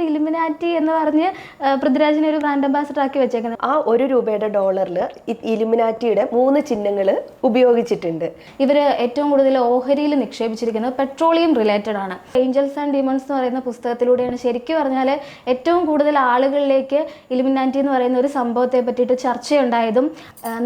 വേണ്ടിയിട്ട് ഇലുമിനാറ്റി എന്ന് പറഞ്ഞ് പൃഥ്വിരാജിനെ ഒരു ബ്രാൻഡ് അംബാസിഡർ ആക്കി വെച്ചേക്കുന്നത്. ആ $1 ഇലുമിനാറ്റിയുടെ 3 ചിഹ്നങ്ങൾ ഉപയോഗിച്ചിട്ടുണ്ട്. ഇവര് ഏറ്റവും കൂടുതൽ ഓഹരിയിൽ നിക്ഷേപിച്ചിരിക്കുന്നത് പെട്രോളിയം റിലേറ്റഡ് ആണ്. ഏഞ്ചൽസ് ആൻഡ് ഡീമൺസ് എന്ന് പറയുന്ന പുസ്തകത്തിലൂടെയാണ് ശരിക്കും പറഞ്ഞാൽ ഏറ്റവും കൂടുതൽ ആളുകളിലേക്ക് ഇലുമിനാറ്റി എന്ന് പറയുന്ന ഒരു സംഭവത്തെ പറ്റിയിട്ട് ചർച്ചയുണ്ടായതും.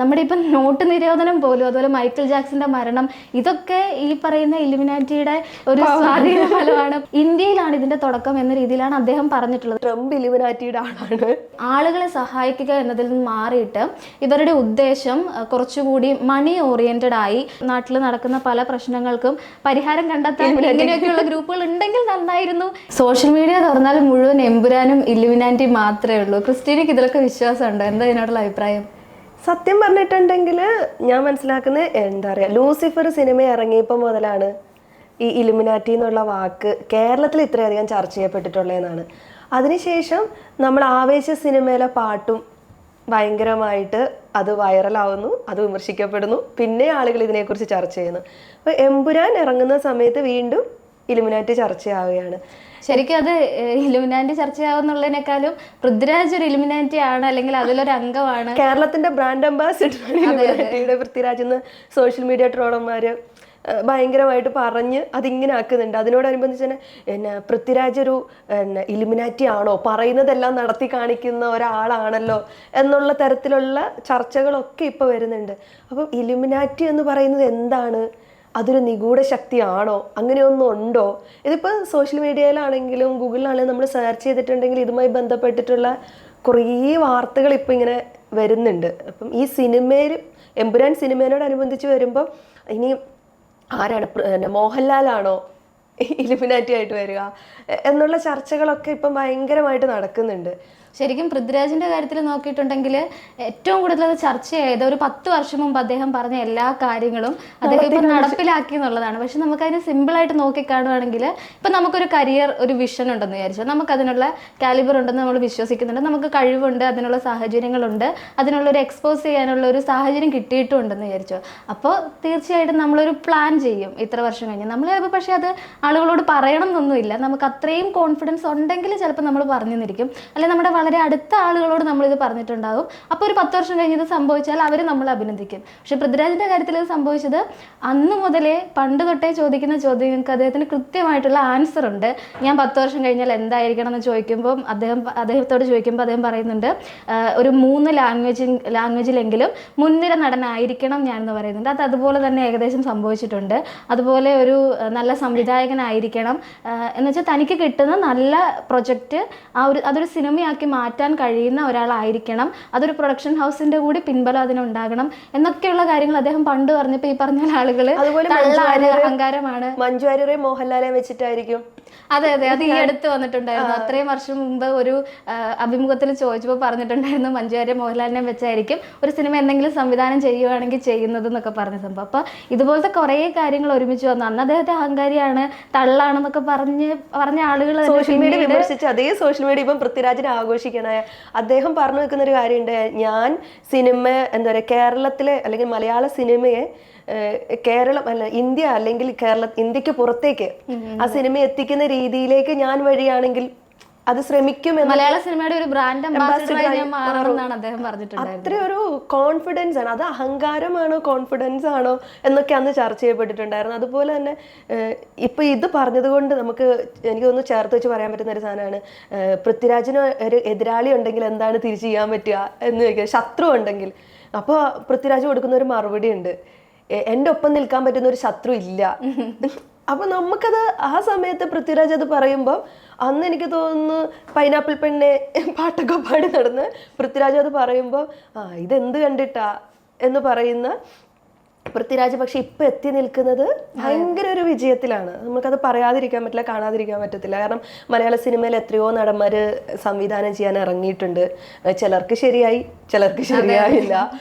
നമ്മുടെ ഇപ്പം നോട്ട് നിരോധനം പോലും, അതുപോലെ മൈക്കിൾ ജാക്സന്റെ മരണം, ഇതൊക്കെ ഈ പറയുന്ന ഇലുമിനാറ്റിയുടെ ഒരു സ്വാധീന ഫലമാണ്. ഇന്ത്യയിലാണ് ഇതിന്റെ തുടക്കം എന്ന രീതിയിലാണ് അദ്ദേഹം പറഞ്ഞിട്ടുള്ളത്. ട്രംപ് ഇലുമിനാറ്റിയുടെ ആളാണ്. ആളുകളെ സഹായിക്കുക എന്നതിൽ നിന്ന് മാറിയിട്ട് ഇവരുടെ ഉദ്ദേശം കുറച്ചുകൂടി മണി ഓറിയന്റഡ് ആയി നാട്ടിൽ നടക്കുന്ന പല പ്രശ്നങ്ങൾക്കും പരിഹാരം കണ്ടെത്താൻ ഇങ്ങനെയൊക്കെയുള്ള ഗ്രൂപ്പുകൾ ഉണ്ടെങ്കിൽ നന്നായിരുന്നു. സോഷ്യൽ മീഡിയ തുറന്നാൽ മുഴുവൻ എമ്പുരാനും ഇലുമിനാറ്റി മാത്രമേ ഉള്ളൂ. ക്രിസ്റ്റീനയ്ക്ക് ഇതിലൊക്കെ വിശ്വാസമുണ്ടോ? എന്താ ഇതിനോടുള്ള അഭിപ്രായം? സത്യം പറഞ്ഞിട്ടുണ്ടെങ്കിൽ ഞാൻ മനസ്സിലാക്കുന്നത് എന്താ പറയുക, ലൂസിഫർ സിനിമ ഇറങ്ങിയപ്പോൾ മുതലാണ് ഈ ഇലുമിനാറ്റി എന്നുള്ള വാക്ക് കേരളത്തിൽ ഇത്രയധികം ചർച്ച ചെയ്യപ്പെട്ടിട്ടുള്ളതെന്നാണ്. അതിനുശേഷം നമ്മൾ ആവേശ സിനിമയിലെ പാട്ടും ഭയങ്കരമായിട്ട് അത് വൈറലാവുന്നു, അത് വിമർശിക്കപ്പെടുന്നു, പിന്നെ ആളുകൾ ഇതിനെക്കുറിച്ച് ചർച്ച ചെയ്യുന്നു. അപ്പോൾ എമ്പുരാൻ ഇറങ്ങുന്ന സമയത്ത് വീണ്ടും ഇലുമിനാറ്റി ചർച്ചയാവുകയാണ്. ശരിക്കും അത് ഇലുമിനാറ്റി ചർച്ചയാവുന്നുള്ളതിനേക്കാളും പൃഥ്വിരാജ് ഒരു ഇലുമിനാറ്റി ആണ്, അല്ലെങ്കിൽ അതിലൊരു അംഗമാണ്. കേരളത്തിന്റെ ബ്രാൻഡ് അംബാസിഡർ ഇലുമിനാറ്റിയുടെ പൃഥ്വിരാജ് എന്ന് സോഷ്യൽ മീഡിയ ട്രോളന്മാര് ഭയങ്കരമായിട്ട് പറഞ്ഞ് അതിങ്ങനെ ആക്കുന്നുണ്ട്. അതിനോടനുബന്ധിച്ച് തന്നെ പൃഥ്വിരാജ് ഒരു ഇലുമിനാറ്റി ആണോ, പറയുന്നതെല്ലാം നടത്തി കാണിക്കുന്ന ഒരാളാണല്ലോ എന്നുള്ള തരത്തിലുള്ള ചർച്ചകളൊക്കെ ഇപ്പോൾ വരുന്നുണ്ട്. അപ്പം ഇലുമിനാറ്റി എന്ന് പറയുന്നത് എന്താണ്? അതൊരു നിഗൂഢ ശക്തിയാണോ? അങ്ങനെയൊന്നും ഉണ്ടോ? ഇതിപ്പോൾ സോഷ്യൽ മീഡിയയിലാണെങ്കിലും ഗൂഗിളിലാണെങ്കിലും നമ്മൾ സെർച്ച് ചെയ്തിട്ടുണ്ടെങ്കിൽ ഇതുമായി ബന്ധപ്പെട്ടിട്ടുള്ള കുറേ വാർത്തകൾ ഇപ്പം ഇങ്ങനെ വരുന്നുണ്ട്. അപ്പം ഈ സിനിമയിൽ എമ്പുരാൻ സിനിമയോടനുബന്ധിച്ച് വരുമ്പോൾ ഇനി ആരാണ്, മോഹൻലാലാണോ ഇലുമിനാറ്റി ആയിട്ട് വരിക എന്നുള്ള ചർച്ചകളൊക്കെ ഇപ്പം ഭയങ്കരമായിട്ട് നടക്കുന്നുണ്ട്. ശരിക്കും പൃഥ്വിരാജിന്റെ കാര്യത്തിൽ നോക്കിയിട്ടുണ്ടെങ്കിൽ ഏറ്റവും കൂടുതൽ അത് ചർച്ച ചെയ്ത ഒരു 10 വർഷം മുമ്പ് അദ്ദേഹം പറഞ്ഞ എല്ലാ കാര്യങ്ങളും അദ്ദേഹം ഇപ്പം നടപ്പിലാക്കി എന്നുള്ളതാണ്. പക്ഷെ നമുക്കതിന് സിമ്പിളായിട്ട് നോക്കിക്കാണുകയാണെങ്കിൽ ഇപ്പം നമുക്കൊരു കരിയർ, ഒരു വിഷൻ ഉണ്ടെന്ന് വിചാരിച്ചു, നമുക്കതിനുള്ള കാലിബർ ഉണ്ടെന്ന് നമ്മൾ വിശ്വസിക്കുന്നുണ്ട്, നമുക്ക് കഴിവുണ്ട്, അതിനുള്ള സാഹചര്യങ്ങളുണ്ട്, അതിനുള്ളൊരു എക്സ്പോസ് ചെയ്യാനുള്ള ഒരു സാഹചര്യം കിട്ടിയിട്ടുണ്ടെന്ന് വിചാരിച്ചു. അപ്പോൾ തീർച്ചയായിട്ടും നമ്മളൊരു പ്ലാൻ ചെയ്യും ഇത്ര വർഷം കഴിഞ്ഞ്. നമ്മൾ ചിലപ്പോൾ പക്ഷേ അത് ആളുകളോട് പറയണം എന്നൊന്നുമില്ല. നമുക്ക് അത്രയും കോൺഫിഡൻസ് ഉണ്ടെങ്കിൽ ചിലപ്പോൾ നമ്മൾ പറഞ്ഞു തന്നിരിക്കും, അല്ലെങ്കിൽ നമ്മുടെ വളരെ അടുത്ത ആളുകളോട് നമ്മളിത് പറഞ്ഞിട്ടുണ്ടാകും. അപ്പോൾ ഒരു 10 വർഷം കഴിഞ്ഞ് ഇത് സംഭവിച്ചാൽ അവർ നമ്മളെ അഭിനന്ദിക്കും. പക്ഷെ പൃഥ്വിരാജിന്റെ കാര്യത്തിൽ ഇത് സംഭവിച്ചത് അന്ന് മുതലേ പണ്ട് തൊട്ടേ ചോദിക്കുന്ന ചോദ്യങ്ങൾക്ക് അദ്ദേഹത്തിന് കൃത്യമായിട്ടുള്ള ആൻസർ ഉണ്ട്. ഞാൻ 10 വർഷം കഴിഞ്ഞാൽ എന്തായിരിക്കണം എന്ന് ചോദിക്കുമ്പോൾ അദ്ദേഹത്തോട് ചോദിക്കുമ്പോൾ അദ്ദേഹം പറയുന്നുണ്ട്, ഒരു 3 ലാംഗ്വേജിലെങ്കിലും മുൻനിര നടനായിരിക്കണം ഞാൻ എന്ന് പറയുന്നുണ്ട്. അത് അതുപോലെ തന്നെ ഏകദേശം സംഭവിച്ചിട്ടുണ്ട്. അതുപോലെ ഒരു നല്ല സംവിധായകനായിരിക്കണം എന്ന് വെച്ചാൽ തനിക്ക് കിട്ടുന്ന നല്ല പ്രൊജക്റ്റ് അതൊരു സിനിമയാക്കി മാറ്റാൻ കഴിയുന്ന ഒരാളായിരിക്കണം, അതൊരു പ്രൊഡക്ഷൻ ഹൗസിന്റെ കൂടി പിൻബലം അതിനുണ്ടാകണം എന്നൊക്കെയുള്ള കാര്യങ്ങൾ അദ്ദേഹം പണ്ട് പറഞ്ഞപ്പോൾ ഈ പറഞ്ഞ ആളുകൾ അഹങ്കാരമാണ്. മഞ്ജു വാര്യരെ മോഹൻലാലെ വെച്ചിട്ടായിരിക്കും. അതെ, അത് ഈ അടുത്ത് വന്നിട്ടുണ്ടായിരുന്നു. അത്രയും വർഷം മുമ്പ് ഒരു അഭിമുഖത്തിൽ ചോദിച്ചപ്പോൾ പറഞ്ഞിട്ടുണ്ടായിരുന്നു, മഞ്ജു വാര്യർ മോഹൻലാലിനെ വെച്ചായിരിക്കും ഒരു സിനിമ എന്തെങ്കിലും സംവിധാനം ചെയ്യുവാണെങ്കിൽ ചെയ്യുന്നത് എന്നൊക്കെ പറഞ്ഞ സംഭവം. അപ്പൊ ഇതുപോലത്തെ കുറേ കാര്യങ്ങൾ ഒരുമിച്ച് വന്നു. അന്ന് അദ്ദേഹത്തെ അഹങ്കാരിയാണ്, തള്ളാണെന്നൊക്കെ പറഞ്ഞ ആളുകൾ സോഷ്യൽ മീഡിയ വിമർശിച്ച് അതേ സോഷ്യൽ മീഡിയ ഇപ്പം പൃഥ്വിരാജിനെ ആഘോഷിക്കണ അദ്ദേഹം പറഞ്ഞു വെക്കുന്ന ഒരു കാര്യമുണ്ട്, ഞാൻ സിനിമ എന്താ പറയുക, കേരളത്തിലെ അല്ലെങ്കിൽ മലയാള സിനിമയെ കേരളം അല്ല ഇന്ത്യ അല്ലെങ്കിൽ ഇന്ത്യക്ക് പുറത്തേക്ക് ആ സിനിമ എത്തിക്കുന്ന രീതിയിലേക്ക് ഞാൻ വഴിയാണെങ്കിൽ അത് ശ്രമിക്കുമെന്ന്, മലയാള സിനിമയുടെ ഒരു ബ്രാൻഡ് അംബാസിഡറായി മാറണമെന്നാണ് അദ്ദേഹം പറഞ്ഞിട്ടുണ്ടായിരുന്നത്. അത്രയൊരു കോൺഫിഡൻസ് ആണ്. അത് അഹങ്കാരമാണോ കോൺഫിഡൻസ് ആണോ എന്നൊക്കെ അന്ന് ചർച്ച ചെയ്യപ്പെട്ടിട്ടുണ്ടായിരുന്നു. അതുപോലെ തന്നെ ഇപ്പൊ ഇത് പറഞ്ഞത് കൊണ്ട് എനിക്ക് തോന്നുന്നു ചേർത്ത് വെച്ച് പറയാൻ പറ്റുന്ന ഒരു സാധനമാണ്, പൃഥ്വിരാജിന് ഒരു എതിരാളി ഉണ്ടെങ്കിൽ എന്താണ് തിരിച്ചു ചെയ്യാൻ പറ്റുക എന്ന് ചോദിക്കുക, ശത്രു ഉണ്ടെങ്കിൽ. അപ്പോൾ പൃഥ്വിരാജ് കൊടുക്കുന്ന ഒരു മറുപടി ഉണ്ട്, എൻ്റെ ഒപ്പം നിൽക്കാൻ പറ്റുന്ന ഒരു ശത്രു ഇല്ല. അപ്പൊ നമുക്കത് ആ സമയത്ത് പൃഥ്വിരാജ് അത് പറയുമ്പോൾ അന്ന് എനിക്ക് തോന്നുന്നു പൈനാപ്പിൾ പെണ്ണെ പാട്ടൊക്കെ പാടി നടന്ന് പൃഥ്വിരാജ് അത് പറയുമ്പോൾ ഇതെന്ത് കണ്ടിട്ടാ എന്ന് പറയുന്ന പൃഥ്വിരാജ് പക്ഷെ ഇപ്പൊ എത്തി നിൽക്കുന്നത് ഭയങ്കര ഒരു വിജയത്തിലാണ്. നമുക്കത് പറയാതിരിക്കാൻ പറ്റില്ല, കാണാതിരിക്കാൻ പറ്റത്തില്ല. കാരണം മലയാള സിനിമയിൽ എത്രയോ നടന്മാര് സംവിധാനം ചെയ്യാൻ ഇറങ്ങിയിട്ടുണ്ട്. ചിലർക്ക് ശരിയായി, ചിലർക്ക് ശരിയായില്ല.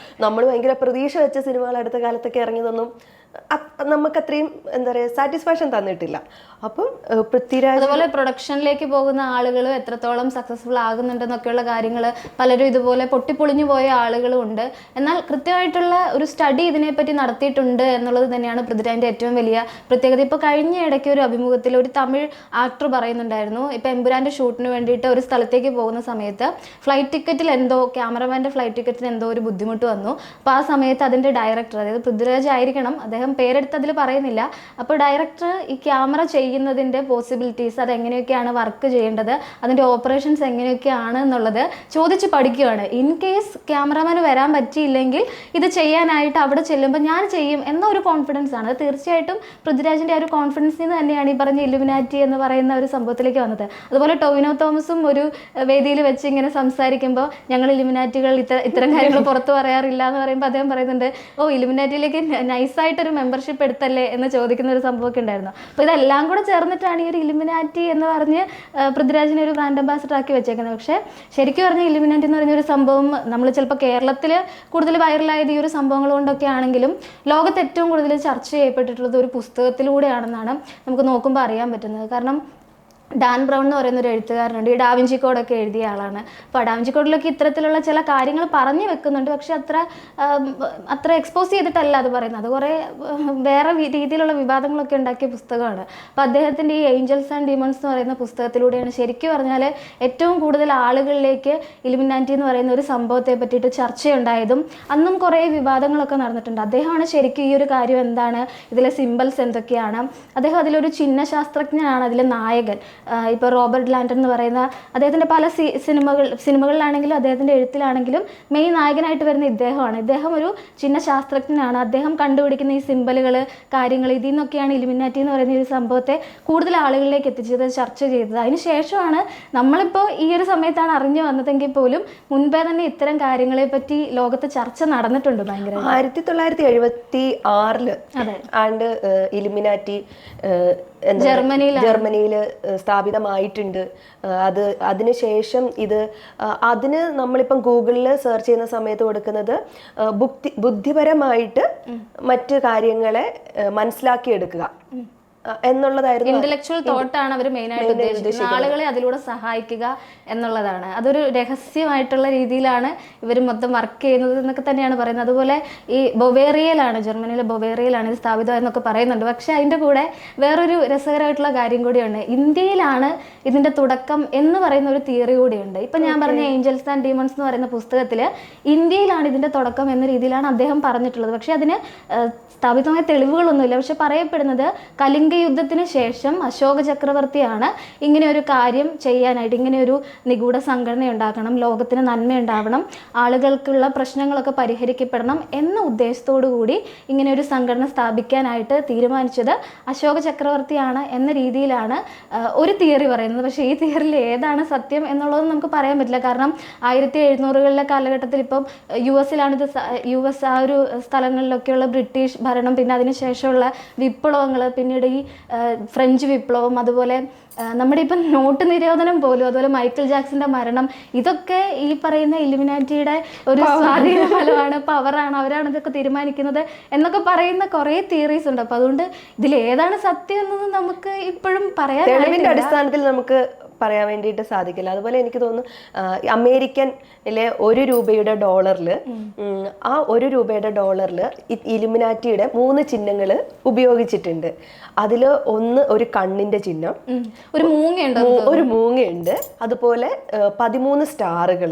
നമ്മൾ ഭയങ്കര പ്രതീക്ഷ വെച്ച സിനിമകൾ അടുത്ത കാലത്തൊക്കെ ഇറങ്ങിയതൊന്നും നമുക്ക് അത്രയും എന്താ പറയുക സാറ്റിസ്ഫാക്ഷൻ തന്നിട്ടില്ല. അപ്പം പൃഥ്വിരാജ് അതുപോലെ പ്രൊഡക്ഷനിലേക്ക് പോകുന്ന ആളുകൾ എത്രത്തോളം സക്സസ്ഫുൾ ആകുന്നുണ്ടെന്നൊക്കെയുള്ള കാര്യങ്ങൾ പലരും ഇതുപോലെ പൊട്ടിപ്പൊളിഞ്ഞു പോയ ആളുകളും ഉണ്ട്. എന്നാൽ കൃത്യമായിട്ടുള്ള ഒരു സ്റ്റഡി ഇതിനെപ്പറ്റി നടത്തിയിട്ടുണ്ട് എന്നുള്ളത് തന്നെയാണ് പൃഥ്വിരാജിന്റെ ഏറ്റവും വലിയ പ്രത്യേകത. ഇപ്പോൾ കഴിഞ്ഞ ഇടയ്ക്ക് ഒരു അഭിമുഖത്തിൽ ഒരു തമിഴ് ആക്ടർ പറയുന്നുണ്ടായിരുന്നു, ഇപ്പം എമ്പുരാന്റെ ഷൂട്ടിന് വേണ്ടിയിട്ട് ഒരു സ്ഥലത്തേക്ക് പോകുന്ന സമയത്ത് ഫ്ലൈറ്റ് ടിക്കറ്റിൽ എന്തോ ക്യാമറമാൻ്റെ ഫ്ലൈറ്റ് ടിക്കറ്റിന് എന്തോ ഒരു ബുദ്ധിമുട്ട് വന്നു. അപ്പോൾ ആ സമയത്ത് അതിൻ്റെ ഡയറക്ടർ, അതായത് പൃഥ്വിരാജ് ആയിരിക്കണം, അദ്ദേഹം പേരെടുത്ത് അതിൽ പറയുന്നില്ല, അപ്പോൾ ഡയറക്ടർ ഈ ക്യാമറ ചെയ്യുന്നതിൻ്റെ പോസിബിലിറ്റീസ്, അതെങ്ങനെയൊക്കെയാണ് വർക്ക് ചെയ്യേണ്ടത്, അതിൻ്റെ ഓപ്പറേഷൻസ് എങ്ങനെയൊക്കെയാണ് എന്നുള്ളത് ചോദിച്ച് പഠിക്കുകയാണ്. ഇൻ കേസ് ക്യാമറമാന് വരാൻ പറ്റിയില്ലെങ്കിൽ ഇത് ചെയ്യാനായിട്ട് അവിടെ ചെല്ലുമ്പോൾ ഞാൻ ചെയ്യും എന്ന ഒരു കോൺഫിഡൻസ് ആണ്. അത് തീർച്ചയായിട്ടും പൃഥ്വിരാജിൻ്റെ ആ ഒരു കോൺഫിഡൻസിൽ നിന്ന് തന്നെയാണ് ഈ പറഞ്ഞ ഇലുമിനാറ്റി എന്ന് പറയുന്ന ഒരു സംഭവത്തിലേക്ക് വന്നത്. അതുപോലെ ടൊവിനോ തോമസും ഒരു വേദിയിൽ വെച്ച് ഇങ്ങനെ സംസാരിക്കുമ്പോൾ ഞങ്ങൾ ഇലുമിനാറ്റികൾ ഇത്തരം കാര്യങ്ങൾ പുറത്ത് പറയാറില്ല എന്ന് പറയുമ്പോൾ അദ്ദേഹം പറയുന്നുണ്ട്, ഓ ഇലുമിനാറ്റിയിലേക്ക് നൈസായിട്ടൊരു മെമ്പർഷിപ്പ് എടുത്തല്ലേ എന്ന് ചോദിക്കുന്ന ഒരു സംഭവമൊക്കെ ഉണ്ടായിരുന്നു. അപ്പോൾ ഇതെല്ലാം കൂടെ ചേർന്നിട്ടാണ് ഈ ഒരു ഇലുമിനാറ്റി എന്ന് പറഞ്ഞ് പൃഥ്വിരാജിനെ ഒരു ബ്രാൻഡ് അംബാസിഡർ ആക്കി വെച്ചേക്കുന്നത്. പക്ഷേ ശരിക്കും പറഞ്ഞാൽ ഇലുമിനാറ്റി എന്ന് പറഞ്ഞൊരു സംഭവം നമ്മൾ ചിലപ്പോൾ കേരളത്തിൽ കൂടുതൽ വൈറലായത് ഈ ഒരു സംഭവങ്ങൾ കൊണ്ടൊക്കെ ആണെങ്കിലും ലോകത്ത് ഏറ്റവും കൂടുതൽ ചർച്ച ചെയ്യപ്പെട്ടിട്ടുള്ളത് ഒരു പുസ്തകത്തിലൂടെയാണെന്നാണ് നമുക്ക് നോക്കുമ്പോൾ അറിയാൻ പറ്റുന്നത്. കാരണം ഡാൻ ബ്രൗൺ എന്ന് പറയുന്ന ഒരു എഴുത്തുകാരനുണ്ട്, ഈ ഡാവിഞ്ചി കോഡൊക്കെ എഴുതിയ ആളാണ്. അപ്പോൾ ഡാവിഞ്ചി കോഡിലൊക്കെ ഇത്തരത്തിലുള്ള ചില കാര്യങ്ങൾ പറഞ്ഞു വെക്കുന്നുണ്ട്, പക്ഷെ അത്ര എക്സ്പോസ് ചെയ്തിട്ടല്ല അത് പറയുന്നത്. അത് കുറേ വേറെ രീതിയിലുള്ള വിവാദങ്ങളൊക്കെ ഉണ്ടാക്കിയ പുസ്തകമാണ്. അപ്പോൾ അദ്ദേഹത്തിൻ്റെ ഈ ഏഞ്ചൽസ് ആൻഡ് ഡീമൺസ് എന്ന് പറയുന്ന പുസ്തകത്തിലൂടെയാണ് ശരിക്കും പറഞ്ഞാൽ ഏറ്റവും കൂടുതൽ ആളുകളിലേക്ക് ഇലുമിനാറ്റി എന്ന് പറയുന്ന ഒരു സംഭവത്തെ പറ്റിയിട്ട് ചർച്ചയുണ്ടായതും അന്നും കുറേ വിവാദങ്ങളൊക്കെ നടന്നിട്ടുണ്ട്. അദ്ദേഹമാണ് ശരിക്കും ഈ ഒരു കാര്യം എന്താണ്, ഇതിലെ സിമ്പിൾസ് എന്തൊക്കെയാണ്, അദ്ദേഹം അതിലൊരു ചിഹ്ന ശാസ്ത്രജ്ഞനാണ് അതിലെ നായകൻ. ഇപ്പോൾ റോബർട്ട് ലാൻഡൻ എന്ന് പറയുന്ന അദ്ദേഹത്തിൻ്റെ പല സിനിമകളിലാണെങ്കിലും അദ്ദേഹത്തിൻ്റെ എഴുത്തിലാണെങ്കിലും മെയിൻ നായകനായിട്ട് വരുന്ന ഇദ്ദേഹമാണ്. ഇദ്ദേഹം ഒരു ചിഹ്ന ശാസ്ത്രജ്ഞനാണ്. അദ്ദേഹം കണ്ടുപിടിക്കുന്ന ഈ സിമ്പലുകൾ, കാര്യങ്ങൾ, ഇതിൽ നിന്നൊക്കെയാണ് ഇലുമിനാറ്റി എന്ന് പറയുന്ന ഒരു സംഭവത്തെ കൂടുതൽ ആളുകളിലേക്ക് എത്തിച്ചത്, ചർച്ച ചെയ്തത്. അതിന് ശേഷമാണ് നമ്മളിപ്പോൾ ഈ ഒരു സമയത്താണ് അറിഞ്ഞു വന്നതെങ്കിൽ പോലും മുൻപേ തന്നെ ഇത്തരം കാര്യങ്ങളെ പറ്റി ലോകത്ത് ചർച്ച നടന്നിട്ടുണ്ട് ഭയങ്കര. 1976 ആണ്ട് ഇലുമിനാറ്റി ജർമ്മനിയിൽ സ്ഥാപിതമായിട്ടുണ്ട്. അതിനുശേഷം അതിന് നമ്മളിപ്പം ഗൂഗിളിൽ സെർച്ച് ചെയ്യുന്ന സമയത്ത് കൊടുക്കുന്നത് ബുദ്ധിപരമായിട്ട് മറ്റു കാര്യങ്ങളെ മനസ്സിലാക്കിയെടുക്കുക എന്നുള്ളതായിരുന്നു. ഇന്റലക്ച്വൽ തോട്ടാണ് അവർ മെയിനായിട്ട് ഉദ്ദേശിക്കുന്നത്, ആളുകളെ അതിലൂടെ സഹായിക്കുക എന്നുള്ളതാണ്. അതൊരു രഹസ്യമായിട്ടുള്ള രീതിയിലാണ് ഇവർ മൊത്തം വർക്ക് ചെയ്യുന്നത് എന്നൊക്കെ തന്നെയാണ് പറയുന്നത്. അതുപോലെ ഈ ബൊവേറിയയിലാണ്, ജർമ്മനിയിലെ ബൊവേറിയയിലാണ് ഇത് സ്ഥാപിതമായെന്നൊക്കെ പറയുന്നുണ്ട്. പക്ഷെ അതിൻ്റെ കൂടെ വേറൊരു രസകരമായിട്ടുള്ള കാര്യം കൂടിയുണ്ട്, ഇന്ത്യയിലാണ് ഇതിൻ്റെ തുടക്കം എന്ന് പറയുന്ന ഒരു തിയറി കൂടിയുണ്ട്. ഇപ്പം ഞാൻ പറഞ്ഞ ഏഞ്ചൽസ് ആൻഡ് ഡീമൺസ് എന്ന് പറയുന്ന പുസ്തകത്തിൽ ഇന്ത്യയിലാണ് ഇതിൻ്റെ തുടക്കം എന്ന രീതിയിലാണ് അദ്ദേഹം പറഞ്ഞിട്ടുള്ളത്. പക്ഷെ അതിന് സ്ഥാപിതമായ തെളിവുകളൊന്നുമില്ല. പക്ഷെ പറയപ്പെടുന്നത് കലിംഗ യുദ്ധത്തിന് ശേഷം അശോക ചക്രവർത്തിയാണ് ഇങ്ങനെ ഒരു കാര്യം ചെയ്യാനായിട്ട്, ഇങ്ങനെ ഒരു നിഗൂഢ സംഘടന ഉണ്ടാക്കണം, ലോകത്തിന് നന്മയുണ്ടാവണം, ആളുകൾക്കുള്ള പ്രശ്നങ്ങളൊക്കെ പരിഹരിക്കപ്പെടണം എന്ന ഉദ്ദേശത്തോടു കൂടി ഇങ്ങനെ ഒരു സംഘടന സ്ഥാപിക്കാനായിട്ട് തീരുമാനിച്ചത് അശോക ചക്രവർത്തിയാണ് എന്ന രീതിയിലാണ് ഒരു തിയറി പറയുന്നത്. പക്ഷേ ഈ തിയറിയിൽ ഏതാണ് സത്യം എന്നുള്ളത് നമുക്ക് പറയാൻ പറ്റില്ല. കാരണം 1700-കളിലെ കാലഘട്ടത്തിൽ ഇപ്പം US ആ ഒരു സ്ഥലങ്ങളിലൊക്കെയുള്ള ബ്രിട്ടീഷ് ഭരണം, പിന്നെ അതിനുശേഷമുള്ള വിപ്ലവങ്ങൾ, പിന്നീട് ഈ ഫ്രഞ്ച് വിപ്ലവം, അതുപോലെ നമ്മുടെ ഇപ്പം നോട്ട് നിരോധനം പോലും, അതുപോലെ മൈക്കിൾ ജാക്സന്റെ മരണം, ഇതൊക്കെ ഈ പറയുന്ന ഇലുമിനാറ്റിയുടെ ഒരു സ്വാധീന ഫലമാണ്, പവറാണ്, അവരാണ് ഇതൊക്കെ തീരുമാനിക്കുന്നത് എന്നൊക്കെ പറയുന്ന കുറേ തിയറീസ് ഉണ്ട്. അപ്പം അതുകൊണ്ട് ഇതിൽ ഏതാണ് സത്യം എന്നത് നമുക്ക് ഇപ്പോഴും പറയാൻ അടിസ്ഥാനത്തിൽ നമുക്ക് പറയാൻ വേണ്ടിയിട്ട് സാധിക്കില്ല. അതുപോലെ എനിക്ക് തോന്നുന്നു അമേരിക്കനിലെ $1 ആ $1 ഇലുമിനാറ്റിയുടെ 3 ചിഹ്നങ്ങൾ ഉപയോഗിച്ചിട്ടുണ്ട്. അതിൽ ഒന്ന് ഒരു കണ്ണിന്റെ ചിഹ്നം, ഒരു മൂങ്ങയുണ്ട്, അതുപോലെ 13 സ്റ്റാറുകൾ.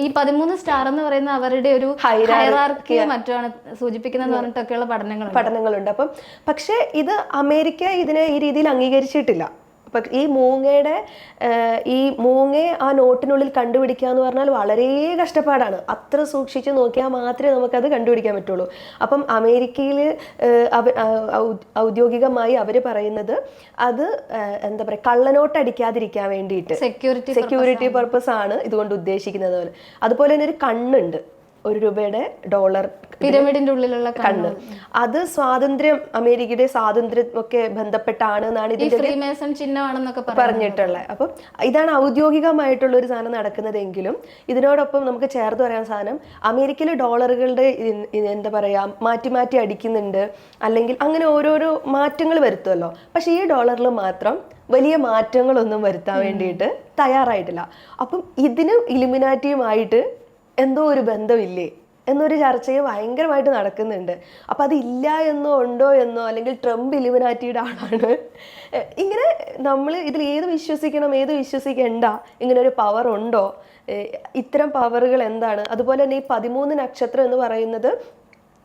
ഈ 13 സ്റ്റാർ എന്ന് പറയുന്ന അവരുടെ ഒരു ഹൈറാർക്കി മറ്റാണ് സൂചിപ്പിക്കുന്നത് പറഞ്ഞിട്ടൊക്കെയുള്ള പഠനങ്ങളുണ്ട്. അപ്പം പക്ഷേ ഇത് അമേരിക്ക ഇതിനെ ഈ രീതിയിൽ അംഗീകരിച്ചിട്ടില്ല. ഈ മൂങ്ങയെ ആ നോട്ടിനുള്ളിൽ കണ്ടുപിടിക്കുക എന്ന് പറഞ്ഞാൽ വളരെ കഷ്ടപ്പാടാണ്. അത്ര സൂക്ഷിച്ച് നോക്കിയാൽ മാത്രമേ നമുക്കത് കണ്ടുപിടിക്കാൻ പറ്റുള്ളൂ. അപ്പം അമേരിക്കയിൽ ഔദ്യോഗികമായി അവർ പറയുന്നത് അത് എന്താ പറയുക, കള്ളനോട്ട് അടിക്കാതിരിക്കാൻ വേണ്ടിയിട്ട് സെക്യൂരിറ്റി പർപ്പസ് ആണ് ഇതുകൊണ്ട് ഉദ്ദേശിക്കുന്നത്. അതുപോലെ തന്നെ ഒരു കണ്ണുണ്ട്, രൂപയുടെ ഡോളർ പിരമിഡിന്റെ ഉള്ളിലുള്ള കണ്ണ്. അത് സ്വാതന്ത്ര്യം, അമേരിക്കയുടെ സ്വാതന്ത്ര്യം ഒക്കെ ബന്ധപ്പെട്ടാണ് എന്നാണ് ഇതിന്റെ ഫ്രീമേസൺ ചിഹ്നമാണെന്നൊക്കെ പറഞ്ഞിട്ടുള്ളത്. അപ്പം ഇതാണ് ഔദ്യോഗികമായിട്ടുള്ള ഒരു സാധനം നടക്കുന്നതെങ്കിലും ഇതിനോടൊപ്പം നമുക്ക് ചേർത്ത് പറയാൻ സാധനം അമേരിക്കയിലെ ഡോളറുകളുടെ എന്താ പറയാ മാറ്റി മാറ്റി അടിക്കുന്നുണ്ട്, അല്ലെങ്കിൽ അങ്ങനെ ഓരോരോ മാറ്റങ്ങൾ വരുത്തുമല്ലോ. പക്ഷെ ഈ ഡോളറിൽ മാത്രം വലിയ മാറ്റങ്ങളൊന്നും വരുത്താൻ വേണ്ടിയിട്ട് തയ്യാറായിട്ടില്ല. അപ്പം ഇതിനും ഇലുമിനാറ്റിയുമായിട്ട് എന്തോ ഒരു ബന്ധമില്ലേ എന്നൊരു ചർച്ചയും ഭയങ്കരമായിട്ട് നടക്കുന്നുണ്ട്. അപ്പം അതില്ല എന്നോ ഉണ്ടോ എന്നോ, അല്ലെങ്കിൽ ട്രംപ് ഇലുമിനാറ്റിയുടെ ആളാണ്, ഇങ്ങനെ നമ്മൾ ഇതിൽ ഏത് വിശ്വസിക്കണം ഏത് വിശ്വസിക്കണ്ട, ഇങ്ങനെ ഒരു പവർ ഉണ്ടോ, ഇത്തരം പവറുകൾ എന്താണ്. അതുപോലെ തന്നെ ഈ 13 നക്ഷത്രം എന്ന് പറയുന്നത്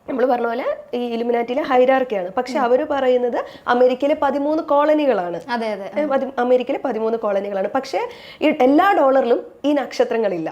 നമ്മൾ പറഞ്ഞ പോലെ ഈ ഇലുമിനാറ്റിയിലെ ഹൈറാർക്കിയാണ്. പക്ഷെ അവർ പറയുന്നത് അമേരിക്കയിലെ 13 കോളനികളാണ്. അമേരിക്കയിലെ 13 കോളനികളാണ്. പക്ഷെ എല്ലാ ഡോളറിലും ഈ നക്ഷത്രങ്ങളില്ല.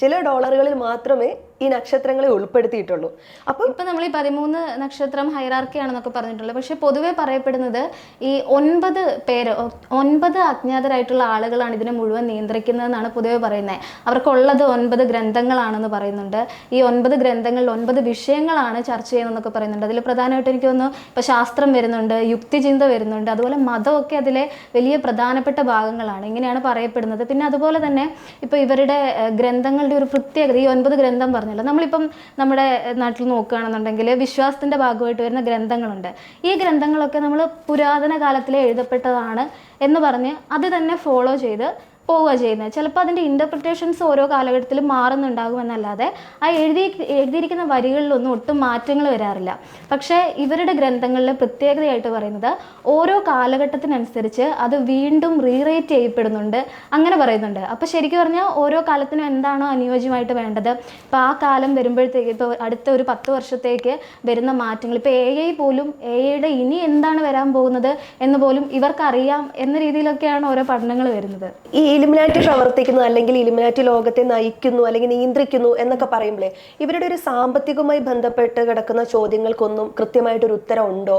ചില ഡോളറുകളിൽ മാത്രമേ ഈ നക്ഷത്രങ്ങളെ ഉൾപ്പെടുത്തിയിട്ടുള്ളൂ. അപ്പം ഇപ്പൊ നമ്മൾ ഈ 13 നക്ഷത്രം ഹൈറാർക്കി ആണെന്നൊക്കെ പറഞ്ഞിട്ടുള്ളത്. പക്ഷെ പൊതുവെ പറയപ്പെടുന്നത് ഈ 9 അജ്ഞാതരായിട്ടുള്ള ആളുകളാണ് ഇതിനെ മുഴുവൻ നിയന്ത്രിക്കുന്നതെന്നാണ് പൊതുവെ പറയുന്നത്. അവർക്കുള്ളത് 9 ഗ്രന്ഥങ്ങളാണെന്ന് പറയുന്നുണ്ട്. ഈ 9 ഗ്രന്ഥങ്ങളിൽ 9 വിഷയങ്ങളാണ് ചർച്ച ചെയ്യുന്നതെന്നൊക്കെ പറയുന്നുണ്ട്. അതിൽ പ്രധാനമായിട്ട് എനിക്ക് തോന്നുന്നു ഇപ്പൊ ശാസ്ത്രം വരുന്നുണ്ട്, യുക്തിചിന്ത വരുന്നുണ്ട്, അതുപോലെ മതമൊക്കെ അതിലെ വലിയ പ്രധാനപ്പെട്ട ഭാഗങ്ങളാണ്, ഇങ്ങനെയാണ് പറയപ്പെടുന്നത്. പിന്നെ അതുപോലെ തന്നെ ഇപ്പൊ ഇവരുടെ ഗ്രന്ഥങ്ങളുടെ ഒരു പ്രത്യേകത, ഈ 9 ഗ്രന്ഥം പറഞ്ഞല്ലോ, നമ്മളിപ്പം നമ്മുടെ നാട്ടിൽ നോക്കുകയാണെന്നുണ്ടെങ്കിൽ വിശ്വാസത്തിന്റെ ഭാഗമായിട്ട് വരുന്ന ഗ്രന്ഥങ്ങളുണ്ട്. ഈ ഗ്രന്ഥങ്ങളൊക്കെ നമ്മൾ പുരാതന കാലത്തിലെ എഴുതപ്പെട്ടതാണ് എന്ന് പറഞ്ഞ് അത് തന്നെ ഫോളോ ചെയ്ത് പോവുക ചെയ്യുന്നത്. ചിലപ്പോൾ അതിൻ്റെ ഇൻ്റർപ്രിറ്റേഷൻസ് ഓരോ കാലഘട്ടത്തിലും മാറുന്നുണ്ടാകുമെന്നല്ലാതെ ആ എഴുതിയിരിക്കുന്ന വരികളിലൊന്നും ഒട്ടും മാറ്റങ്ങൾ വരാറില്ല. പക്ഷേ ഇവരുടെ ഗ്രന്ഥങ്ങളിൽ പ്രത്യേകതയായിട്ട് പറയുന്നത് ഓരോ കാലഘട്ടത്തിനനുസരിച്ച് അത് വീണ്ടും റീറൈറ്റ് ചെയ്യപ്പെടുന്നുണ്ട്, അങ്ങനെ പറയുന്നുണ്ട്. അപ്പോൾ ശരിക്കും പറഞ്ഞാൽ ഓരോ കാലത്തിനും എന്താണോ അനുയോജ്യമായിട്ട് വേണ്ടത്, ഇപ്പോൾ ആ കാലം വരുമ്പോഴത്തേക്ക്, ഇപ്പോൾ അടുത്ത ഒരു 10 വർഷത്തേക്ക് വരുന്ന മാറ്റങ്ങൾ, ഇപ്പോൾ AI പോലും AI ഇനി എന്താണ് വരാൻ പോകുന്നത് എന്ന് പോലും ഇവർക്കറിയാം എന്ന രീതിയിലൊക്കെയാണ് ഓരോ പഠനങ്ങൾ വരുന്നത്. ഈ ഇലുമിനാറ്റി പ്രവർത്തിക്കുന്നു, അല്ലെങ്കിൽ ഇലുമിനാറ്റി ലോകത്തെ നയിക്കുന്നു അല്ലെങ്കിൽ നിയന്ത്രിക്കുന്നു എന്നൊക്കെ പറയുമ്പോഴേ ഇവരുടെ ഒരു സാമ്പത്തികവുമായി ബന്ധപ്പെട്ട് കിടക്കുന്ന ചോദ്യങ്ങൾക്കൊന്നും കൃത്യമായിട്ടൊരു ഉത്തരം ഉണ്ടോ?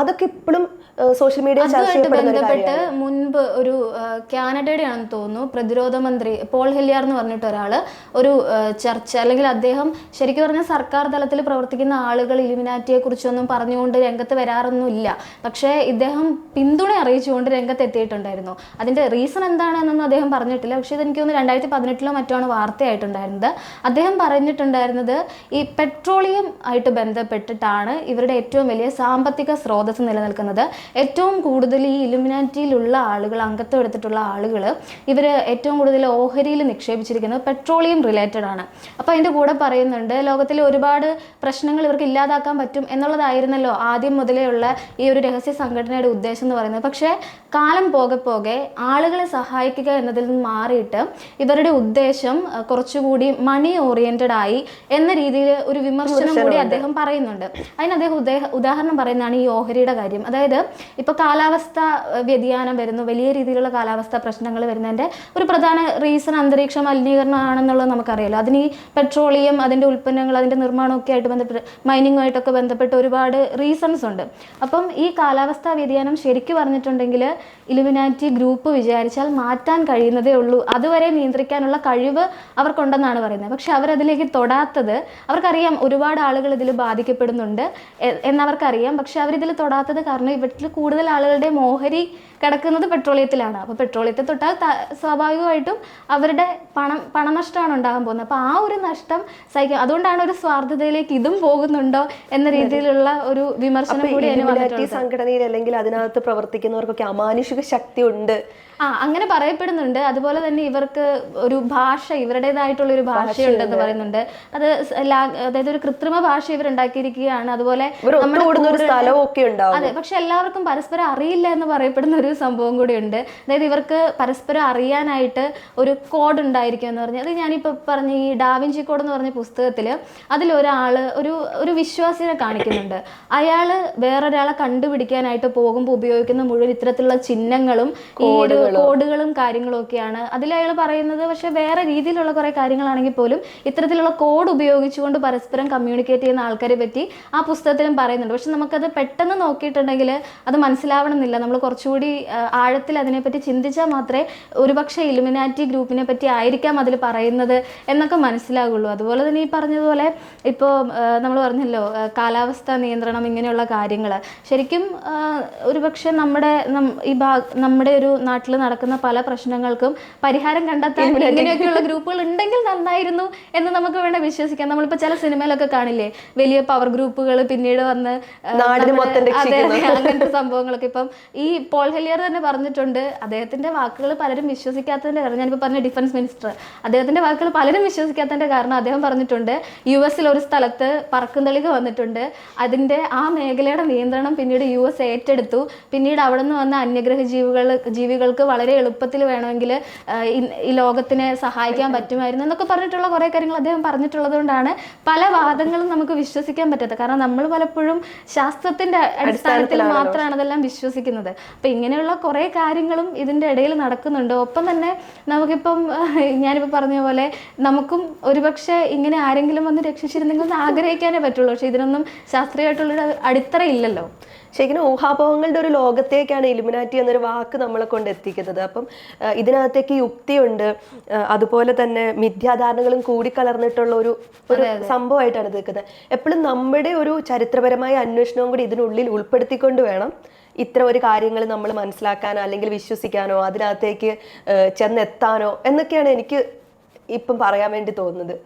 അതൊക്കെ ഇപ്പോഴും സോഷ്യൽ മീഡിയ ബന്ധപ്പെട്ട് മുൻപ് ഒരു കാനഡയുടെ ആണെന്ന് തോന്നുന്നു പ്രതിരോധ മന്ത്രി പോൾ ഹെല്ലിയാർ എന്ന് പറഞ്ഞിട്ട് ഒരാൾ ഒരു ചർച്ച, അല്ലെങ്കിൽ അദ്ദേഹം ശരിക്കും പറഞ്ഞാൽ സർക്കാർ തലത്തിൽ പ്രവർത്തിക്കുന്ന ആളുകൾ ഇലുമിനാറ്റിയെ കുറിച്ചൊന്നും പറഞ്ഞുകൊണ്ട് രംഗത്ത് വരാറൊന്നുമില്ല. പക്ഷേ ഇദ്ദേഹം പിന്തുണ അറിയിച്ചുകൊണ്ട് രംഗത്ത് എത്തിയിട്ടുണ്ടായിരുന്നു. അതിന്റെ റീസൺ എന്താണെന്നൊന്നും അദ്ദേഹം പറഞ്ഞിട്ടില്ല. പക്ഷേ ഇതെനിക്ക് തോന്നുന്നു 2018 മറ്റാണ് വാർത്തയായിട്ടുണ്ടായിരുന്നത്. അദ്ദേഹം പറഞ്ഞിട്ടുണ്ടായിരുന്നത് ഈ പെട്രോളിയം ആയിട്ട് ബന്ധപ്പെട്ടിട്ടാണ് ഇവരുടെ ഏറ്റവും വലിയ സാമ്പത്തിക സ്രോതസ് നിലനിൽക്കുന്നത്. ഏറ്റവും കൂടുതൽ ഈ ഇലുമിനാറ്റിയിലുള്ള ആളുകൾ, അംഗത്വം എടുത്തിട്ടുള്ള ആളുകൾ, ഇവർ ഏറ്റവും കൂടുതൽ ഓഹരിയിൽ നിക്ഷേപിച്ചിരിക്കുന്നത് പെട്രോളിയം റിലേറ്റഡ് ആണ്. അപ്പോൾ അതിൻ്റെ കൂടെ പറയുന്നുണ്ട് ലോകത്തിലെ ഒരുപാട് പ്രശ്നങ്ങൾ ഇവർക്ക് ഇല്ലാതാക്കാൻ പറ്റും എന്നുള്ളതായിരുന്നല്ലോ ആദ്യം മുതലേ ഉള്ള ഈ ഒരു രഹസ്യ സംഘടനയുടെ ഉദ്ദേശം എന്ന് പറയുന്നത്. പക്ഷേ കാലം പോകെ പോകെ ആളുകളെ സഹായിക്കുക എന്നതിൽ നിന്ന് മാറിയിട്ട് ഇവരുടെ ഉദ്ദേശം കുറച്ചുകൂടി മണി ഓറിയന്റഡ് ആയി എന്ന രീതിയിൽ ഒരു വിമർശനം കൂടി അദ്ദേഹം പറയുന്നുണ്ട്. അതിന് അദ്ദേഹം ഉദാഹരണം പറയുന്നതാണ് ഈ ഓഹരിയുടെ കാര്യം. അതായത് ഇപ്പോൾ കാലാവസ്ഥ വ്യതിയാനം വരുന്നു, വലിയ രീതിയിലുള്ള കാലാവസ്ഥ പ്രശ്നങ്ങൾ വരുന്നതിൻ്റെ ഒരു പ്രധാന റീസൺ അന്തരീക്ഷ മലിനീകരണം ആണെന്നുള്ളത് നമുക്കറിയാലോ. അതിന് ഈ പെട്രോളിയം, അതിൻ്റെ ഉൽപ്പന്നങ്ങൾ, അതിൻ്റെ നിർമ്മാണമൊക്കെ ആയിട്ട് ബന്ധപ്പെട്ട്, മൈനിങ്ങുമായിട്ടൊക്കെ ബന്ധപ്പെട്ട് ഒരുപാട് റീസൺസ് ഉണ്ട്. അപ്പം ഈ കാലാവസ്ഥാ വ്യതിയാനം ശരിക്കും പറഞ്ഞിട്ടുണ്ടെങ്കിൽ ഇലുമിനാറ്റി ഗ്രൂപ്പ് വിചാരിച്ചാൽ മാറ്റാൻ കഴിയുന്നതേ ഉള്ളൂ. അതുവരെ നിയന്ത്രിക്കാനുള്ള കഴിവ് അവർക്കുണ്ടെന്നാണ് പറയുന്നത്. പക്ഷെ അവരതിലേക്ക് തൊടാത്തത്, അവർക്കറിയാം ഒരുപാട് ആളുകൾ ഇതിൽ ബാധിക്കപ്പെടുന്നുണ്ട് എന്നവർക്കറിയാം. പക്ഷെ അവരിതിൽ തൊടാത്തത് കാരണം ഇവരിൽ കൂടുതൽ ആളുകളുടെ ഓഹരി കിടക്കുന്നത് പെട്രോളിയത്തിലാണ്. അപ്പോൾ പെട്രോളിയത്തെ തൊട്ടാൽ സ്വാഭാവികമായിട്ടും അവരുടെ പണനഷ്ടമാണ് ഉണ്ടാകാൻ പോകുന്നത്. അപ്പോൾ ആ ഒരു നഷ്ടം സഹിക്കും. അതുകൊണ്ടാണ് ഒരു സ്വാർത്ഥതയിലേക്ക് ഇതും പോകുന്നുണ്ടോ എന്ന രീതിയിലുള്ള ഒരു വിമർശനം കൂടി സംഘടനയിൽ അല്ലെങ്കിൽ അതിനകത്ത് പ്രവർത്തിക്കുന്നവർക്കൊക്കെ അമാനുഷിക ശക്തി ഉണ്ട്, അങ്ങനെ പറയപ്പെടുന്നുണ്ട്. അതുപോലെ തന്നെ ഇവർക്ക് ഒരു ഭാഷ, ഇവരുടേതായിട്ടുള്ള ഒരു ഭാഷയുണ്ടെന്ന് പറയുന്നുണ്ട്. അത് അതായത് ഒരു കൃത്രിമ ഭാഷ ഇവരുണ്ടാക്കിയിരിക്കുകയാണ്. അതുപോലെ അതെ, പക്ഷെ എല്ലാവർക്കും പരസ്പരം അറിയില്ല എന്ന് പറയപ്പെടുന്ന ഒരു സംഭവം കൂടി ഉണ്ട്. അതായത് ഇവർക്ക് പരസ്പരം അറിയാനായിട്ട് ഒരു കോഡ് ഉണ്ടായിരിക്കും എന്ന് പറഞ്ഞാൽ, അത് ഞാനിപ്പോൾ പറഞ്ഞ ഈ ഡാവിഞ്ചി കോഡ് എന്ന് പറഞ്ഞ പുസ്തകത്തിൽ അതിലൊരാള് ഒരു വിശ്വാസിനെ കാണിക്കുന്നുണ്ട്. അയാൾ വേറൊരാളെ കണ്ടുപിടിക്കാനായിട്ട് പോകുമ്പോൾ ഉപയോഗിക്കുന്ന മുഴുവൻ ഇത്തരത്തിലുള്ള ചിഹ്നങ്ങളും ഈ ഒരു കോഡുകളും കാര്യങ്ങളും ഒക്കെയാണ് അതിൽ അയാൾ പറയുന്നത്. പക്ഷെ വേറെ രീതിയിലുള്ള കുറെ കാര്യങ്ങളാണെങ്കിൽ പോലും ഇത്തരത്തിലുള്ള കോഡ് ഉപയോഗിച്ചുകൊണ്ട് പരസ്പരം കമ്മ്യൂണിക്കേറ്റ് ചെയ്യുന്ന ആൾക്കാരെ പറ്റി ആ പുസ്തകത്തിലും പറയുന്നുണ്ട്. പക്ഷെ നമുക്കത് പെട്ടെന്ന് നോക്കിയിട്ടുണ്ടെങ്കിൽ അത് മനസ്സിലാവണമെന്നില്ല. നമ്മൾ കുറച്ചുകൂടി ആഴത്തിൽ അതിനെപ്പറ്റി ചിന്തിച്ചാൽ മാത്രമേ ഒരുപക്ഷെ ഇലുമിനാറ്റി ഗ്രൂപ്പിനെ പറ്റി ആയിരിക്കാം അതിൽ പറയുന്നത് എന്നൊക്കെ മനസ്സിലാകുള്ളൂ. അതുപോലെ തന്നെ ഈ പറഞ്ഞതുപോലെ ഇപ്പോൾ നമ്മൾ പറഞ്ഞല്ലോ കാലാവസ്ഥാ നിയന്ത്രണം ഇങ്ങനെയുള്ള കാര്യങ്ങൾ ശരിക്കും ഒരുപക്ഷെ നമ്മുടെ ഒരു നാട്ടിൽ നടക്കുന്ന പല പ്രശ്നങ്ങൾക്കും പരിഹാരം കണ്ടെത്താൻ ഇങ്ങനെയൊക്കെയുള്ള ഗ്രൂപ്പുകൾ ഉണ്ടെങ്കിൽ നന്നായിരുന്നു എന്ന് നമുക്ക് വേണ്ട വിശ്വസിക്കാം. നമ്മളിപ്പോൾ ചില സിനിമയിലൊക്കെ കാണില്ലേ വലിയ പവർ ഗ്രൂപ്പുകൾ പിന്നീട് വന്ന് അങ്ങനത്തെ സംഭവങ്ങളൊക്കെ. ഇപ്പം ഈ പോൾ ഹെല്ലിയർ തന്നെ പറഞ്ഞിട്ടുണ്ട്, അദ്ദേഹത്തിന്റെ വാക്കുകൾ പലരും വിശ്വസിക്കാത്തതിന്റെ കാരണം, ഞാനിപ്പോൾ പറഞ്ഞ ഡിഫൻസ് മിനിസ്റ്റർ, അദ്ദേഹത്തിന്റെ വാക്കുകൾ പലരും വിശ്വസിക്കാത്തതിന്റെ കാരണം അദ്ദേഹം പറഞ്ഞിട്ടുണ്ട് US ഒരു സ്ഥലത്ത് പറക്കുംതളിക വന്നിട്ടുണ്ട്, അതിന്റെ ആ മേഖലയുടെ നിയന്ത്രണം പിന്നീട് US ഏറ്റെടുത്തു, പിന്നീട് അവിടെ നിന്ന് വന്ന അന്യഗ്രഹ ജീവികൾക്ക് വളരെ എളുപ്പത്തിൽ വേണമെങ്കിൽ ഈ ലോകത്തിനെ സഹായിക്കാൻ പറ്റുമായിരുന്നു എന്നൊക്കെ പറഞ്ഞിട്ടുള്ള കുറേ കാര്യങ്ങൾ അദ്ദേഹം പറഞ്ഞിട്ടുള്ളത് കൊണ്ടാണ് പല വാദങ്ങളും നമുക്ക് വിശ്വസിക്കാൻ പറ്റാത്തത്. കാരണം നമ്മൾ പലപ്പോഴും ശാസ്ത്രത്തിന്റെ അടിസ്ഥാനത്തിൽ മാത്രമാണ് അതെല്ലാം വിശ്വസിക്കുന്നത്. അപ്പൊ ഇങ്ങനെയുള്ള കുറേ കാര്യങ്ങളും ഇതിന്റെ ഇടയിൽ നടക്കുന്നുണ്ട്. ഒപ്പം തന്നെ നമുക്കിപ്പം ഞാനിപ്പോൾ പറഞ്ഞ പോലെ നമുക്കും ഒരുപക്ഷെ ഇങ്ങനെ ആരെങ്കിലും വന്ന് രക്ഷിച്ചിരുന്നെങ്കിൽ ഒന്ന് ആഗ്രഹിക്കാനേ പറ്റുള്ളൂ. പക്ഷെ ഇതിനൊന്നും ശാസ്ത്രീയമായിട്ടുള്ളൊരു അടിത്തറ ഇല്ലല്ലോ. ശരിക്കും ഊഹാപോഹങ്ങളുടെ ഒരു ലോകത്തേക്കാണ് ഇലുമിനാറ്റി എന്നൊരു വാക്ക് നമ്മളെ കൊണ്ട് എത്തിക്കുന്നത്. അപ്പം ഇതിനകത്തേക്ക് യുക്തിയുണ്ട്, അതുപോലെ തന്നെ മിഥ്യാധാരണകളും കൂടിക്കലർന്നിട്ടുള്ള ഒരു സംഭവമായിട്ടാണ് നിൽക്കുന്നത്. എപ്പോഴും നമ്മുടെ ഒരു ചരിത്രപരമായ അന്വേഷണവും കൂടി ഇതിനുള്ളിൽ ഉൾപ്പെടുത്തിക്കൊണ്ട് വേണം ഇത്തരം ഒരു കാര്യങ്ങൾ നമ്മൾ മനസ്സിലാക്കാനോ അല്ലെങ്കിൽ വിശ്വസിക്കാനോ അതിനകത്തേക്ക് ചെന്നെത്താനോ എന്നൊക്കെയാണ് എനിക്ക് ഇപ്പം പറയാൻ വേണ്ടി തോന്നുന്നത്.